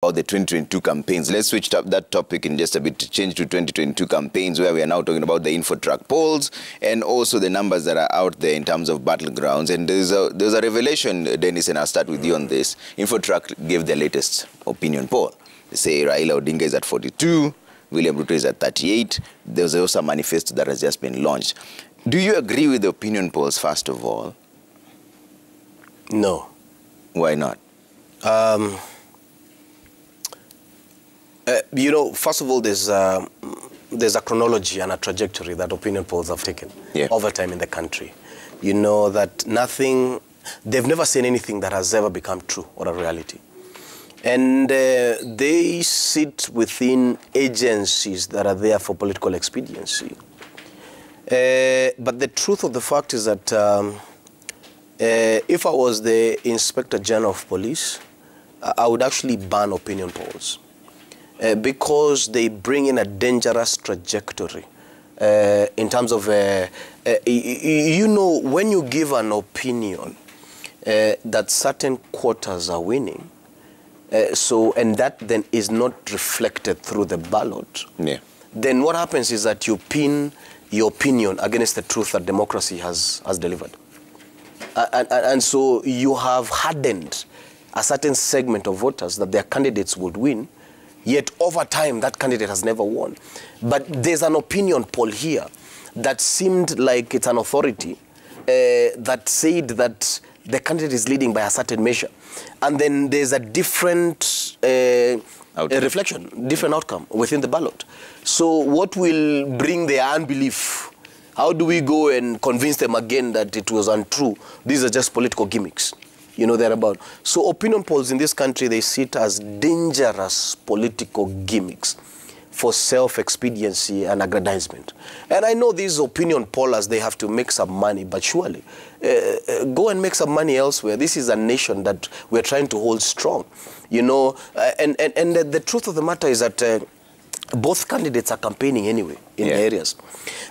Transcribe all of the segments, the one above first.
of the 2022 campaigns. Let's switch up that topic in just a bit to change to 2022 campaigns, where we are now talking about the InfoTrack polls and also the numbers that are out there in terms of battlegrounds. And there's a revelation, Dennis, and I'll start with you on this. InfoTrack gave the latest opinion poll. They say Raila Odinga is at 42, William Ruto is at 38. There's also a manifesto that has just been launched. Do you agree with the opinion polls, first of all? No. Why not? You know, first of all, there's a chronology and a trajectory that opinion polls have taken over time in the country. You know that they've never seen anything that has ever become true or a reality. And they sit within agencies that are there for political expediency. But the truth of the fact is that if I was the Inspector General of Police, I would actually ban opinion polls because they bring in a dangerous trajectory in terms of, you know, when you give an opinion that certain quarters are winning, and that then is not reflected through the ballot, then what happens is that you pin your opinion against the truth that democracy has delivered. And so you have hardened a certain segment of voters that their candidates would win, yet over time that candidate has never won. But there's an opinion poll here that seemed like it's an authority that said that the candidate is leading by a certain measure. And then there's a different reflection, different outcome within the ballot. So what will bring their unbelief? How do we go and convince them again that it was untrue? These are just political gimmicks, you know, thereabout. So opinion polls in this country, they sit as dangerous political gimmicks for self-expediency and aggrandizement. And I know these opinion pollers, they have to make some money, but surely go and make some money elsewhere. This is a nation that we're trying to hold strong, you know. And the truth of the matter is that both candidates are campaigning anyway in the areas.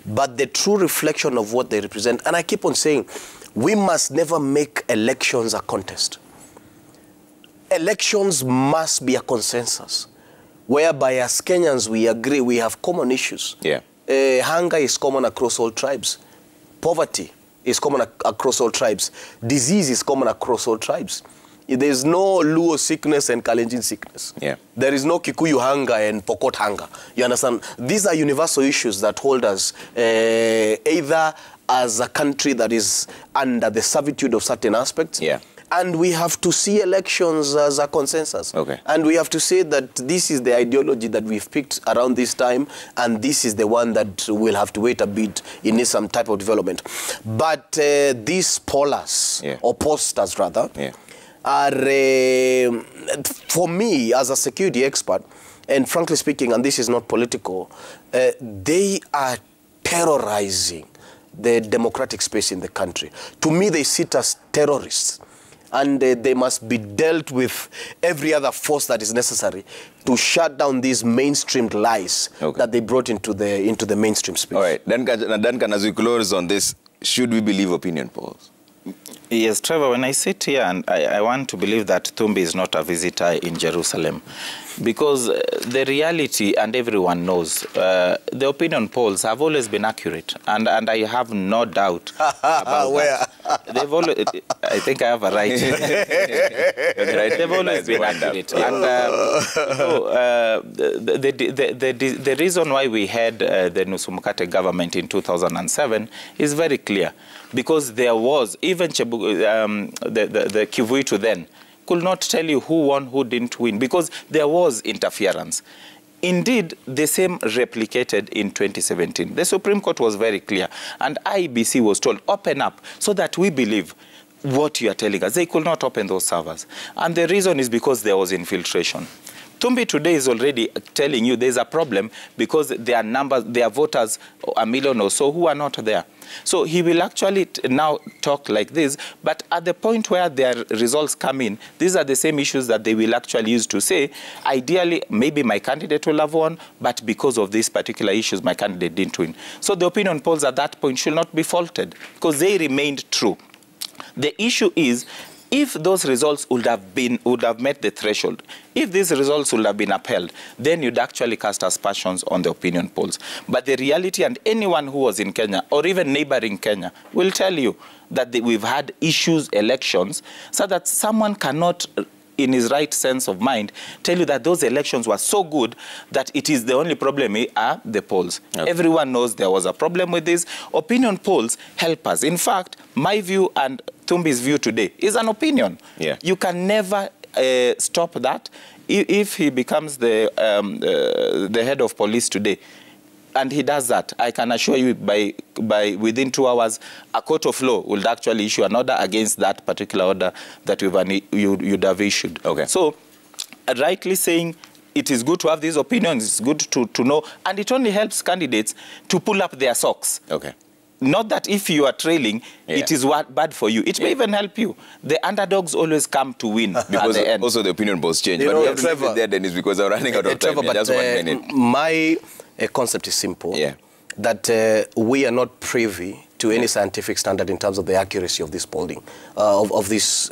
But the true reflection of what they represent, and I keep on saying, we must never make elections a contest. Elections must be a consensus, whereby as Kenyans we agree we have common issues. Hunger is common across all tribes. Poverty is common across all tribes. Disease is common across all tribes. There is no Luo sickness and Kalenjin sickness. There is no Kikuyu hunger and Pokot hunger. You understand? These are universal issues that hold us either as a country that is under the servitude of certain aspects, and we have to see elections as a consensus. And we have to say that this is the ideology that we've picked around this time, and this is the one that will have to wait a bit. It needs some type of development. But these pollers, or posters rather, are, for me, as a security expert, and frankly speaking, and this is not political, they are terrorizing the democratic space in the country. To me, they sit as terrorists, and they must be dealt with every other force that is necessary to shut down these mainstreamed lies that they brought into the mainstream space. All right, Duncan, as we close on this, should we believe opinion polls? Yes, Trevor, when I sit here and I want to believe that Thumbi is not a visitor in Jerusalem, because the reality, and everyone knows, the opinion polls have always been accurate, and I have no doubt about that. They've always, I think I have a right. They've always been accurate. And the reason why we had the Nusumukate government in 2007 is very clear. Because there was, even the Kivuitu then could not tell you who won, who didn't win, because there was interference. Indeed, the same replicated in 2017. The Supreme Court was very clear, and IEBC was told, open up, so that we believe what you are telling us. They could not open those servers. And the reason is because there was infiltration. Thumbi today is already telling you there's a problem because there are voters, 1 million or so, who are not there. So he will actually now talk like this, but at the point where their results come in, these are the same issues that they will actually use to say, ideally, maybe my candidate will have won, but because of these particular issues, my candidate didn't win. So the opinion polls at that point should not be faulted, because they remained true. The issue is, If those results would have met the threshold, if these results would have been upheld, then you'd actually cast aspersions on the opinion polls. But the reality, and anyone who was in Kenya or even neighboring Kenya will tell you that we've had issues, elections, so that someone cannot, in his right sense of mind, tell you that those elections were so good that it is the only problem are the polls. Okay. Everyone knows there was a problem with this. Opinion polls help us. In fact, my view and Tumbi's view today is an opinion. Yeah. You can never stop that. If he becomes the head of police today, and he does that, I can assure you by within 2 hours, a court of law will actually issue an order against that particular order that you'd have issued. Okay. So, rightly saying, it is good to have these opinions, it's good to know, and it only helps candidates to pull up their socks. Okay. Not that if you are trailing, it is bad for you. It may even help you. The underdogs always come to win because at the end. Also the opinion polls change. But we have to leave it there, Dennis, because we're running out of time. But, just 1 minute. My concept is simple. Yeah. That we are not privy to any scientific standard in terms of the accuracy of this polling, of these,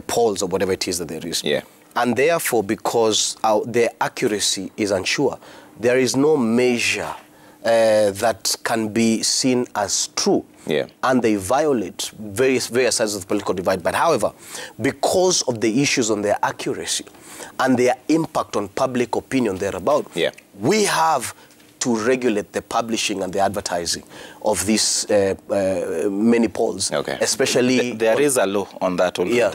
polls or whatever it is that there is. Yeah. And therefore, because their accuracy is unsure, there is no measure that can be seen as true. Yeah. And they violate various sides of the political divide. But however, because of the issues on their accuracy and their impact on public opinion thereabout, we have to regulate the publishing and the advertising of these many polls. Okay. Especially... There is a law on that already. Yeah,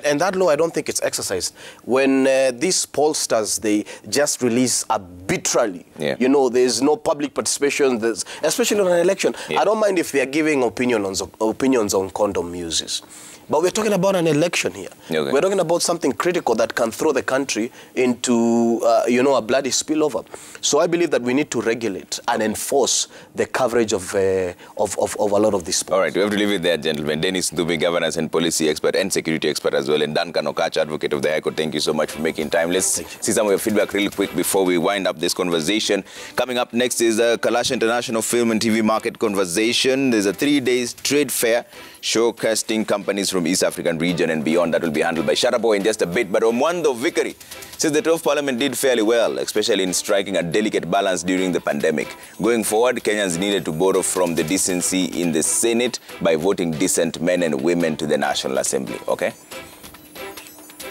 and that law, I don't think it's exercised. When these pollsters, they just release arbitrarily, there's no public participation, especially on an election. I don't mind if they are giving opinions on condom uses. But we're talking about an election here. Okay. We're talking about something critical that can throw the country into, a bloody spillover. So I believe that we need to regulate and enforce the coverage of a lot of this. All right, we have to leave it there, gentlemen. Dennis Ndubi, governance and policy expert and security expert as well, and Duncan Okacha, advocate of the High Court. Thank you so much for making time. Let's see some of your feedback really quick before we wind up this conversation. Coming up next is the Kalash International Film and TV Market Conversation. There's a 3-day trade fair showcasing companies from East African region and beyond. That will be handled by Sharaboy in just a bit. But Omwando Vickery says the 12th Parliament did fairly well, especially in striking a delicate balance during the pandemic. Going forward, Kenyans needed to borrow from the decency in the Senate by voting decent men and women to the National Assembly. Okay?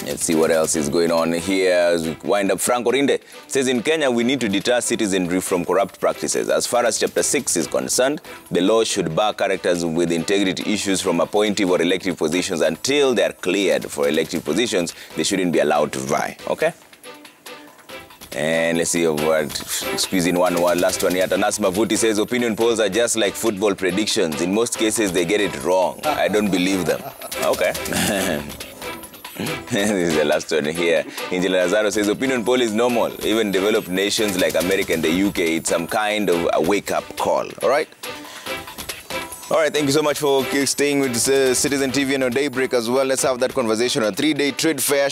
Let's see what else is going on here as we wind up. Frank Orinde says in Kenya, we need to deter citizenry from corrupt practices. As far as Chapter 6 is concerned, the law should bar characters with integrity issues from appointive or elective positions until they are cleared for elective positions. They shouldn't be allowed to vie. Okay? And let's see what squeeze in one last one here. Tanas Mavuti says opinion polls are just like football predictions. In most cases, they get it wrong. I don't believe them. Okay. This is the last one here. Angela Lazaro says opinion poll is normal. Even developed nations like America and the UK, it's some kind of a wake-up call. All right? All right, thank you so much for staying with Citizen TV and on Daybreak as well. Let's have that conversation on a 3-day trade fair